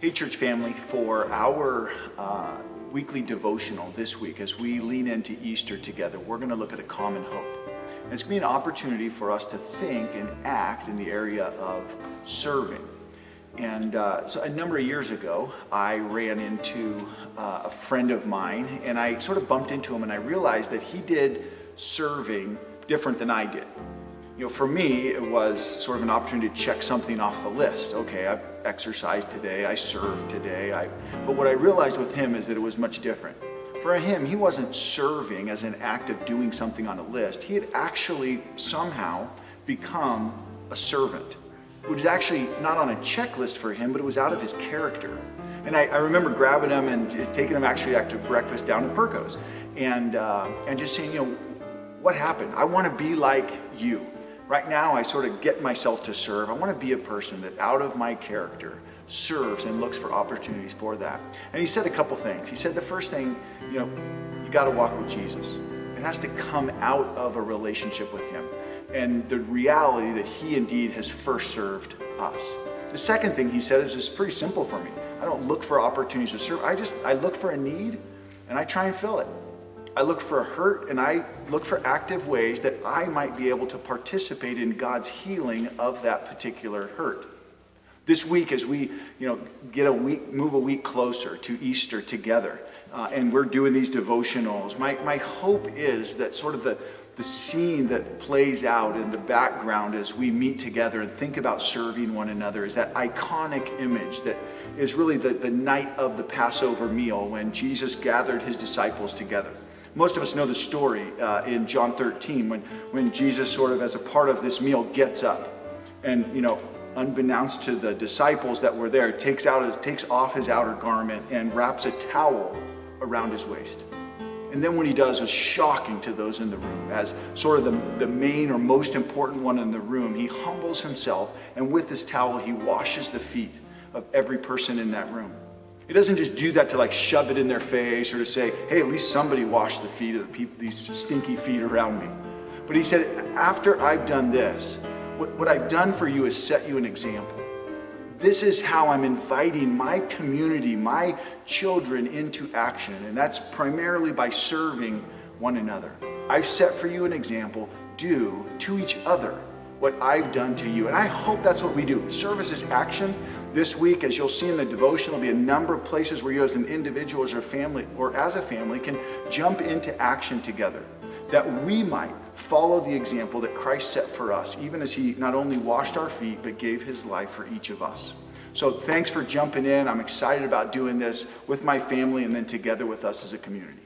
Hey, church family, for our weekly devotional this week, as we lean into Easter together, we're going to look at a common hope. And it's going to be an opportunity for us to think and act in the area of serving. And so a number of years ago, I ran into a friend of mine, and I sort of bumped into him, and I realized that he did serving different than I did. You know, for me, it was sort of an opportunity to check something off the list. Okay, I've exercised today, I served today. But what I realized with him is that it was much different. For him, he wasn't serving as an act of doing something on a list. He had actually somehow become a servant. It was actually not on a checklist for him, but it was out of his character. And I remember grabbing him and taking him actually to breakfast down at Perco's, and just saying, you know, what happened? I want to be like you. Right now, I sort of get myself to serve. I want to be a person that out of my character serves and looks for opportunities for that. And he said a couple things. He said the first thing, you know, you got to walk with Jesus. It has to come out of a relationship with him and the reality that he indeed has first served us. The second thing he said is pretty simple for me. I don't look for opportunities to serve. I look for a need and I try and fill it. I look for a hurt, and I look for active ways that I might be able to participate in God's healing of that particular hurt. This week, as we, move a week closer to Easter together, and we're doing these devotionals, my hope is that sort of the scene that plays out in the background as we meet together and think about serving one another is that iconic image that is really the night of the Passover meal when Jesus gathered his disciples together. Most of us know the story in John 13 when Jesus sort of as a part of this meal gets up and, unbeknownst to the disciples that were there, takes off his outer garment and wraps a towel around his waist. And then what he does is shocking to those in the room. As sort of the main or most important one in the room, he humbles himself, and with this towel he washes the feet of every person in that room. He doesn't just do that to shove it in their face or to say, hey, at least somebody washed the feet of the people, these stinky feet around me. But he said, after I've done this, what I've done for you is set you an example. This is how I'm inviting my community, my children into action. And that's primarily by serving one another. I've set for you an example. Do to each other what I've done to you. And I hope that's what we do. Service is action. This week, as you'll see in the devotion, there'll be a number of places where you as an individual or as a family can jump into action together, that we might follow the example that Christ set for us, even as he not only washed our feet, but gave his life for each of us. So thanks for jumping in. I'm excited about doing this with my family and then together with us as a community.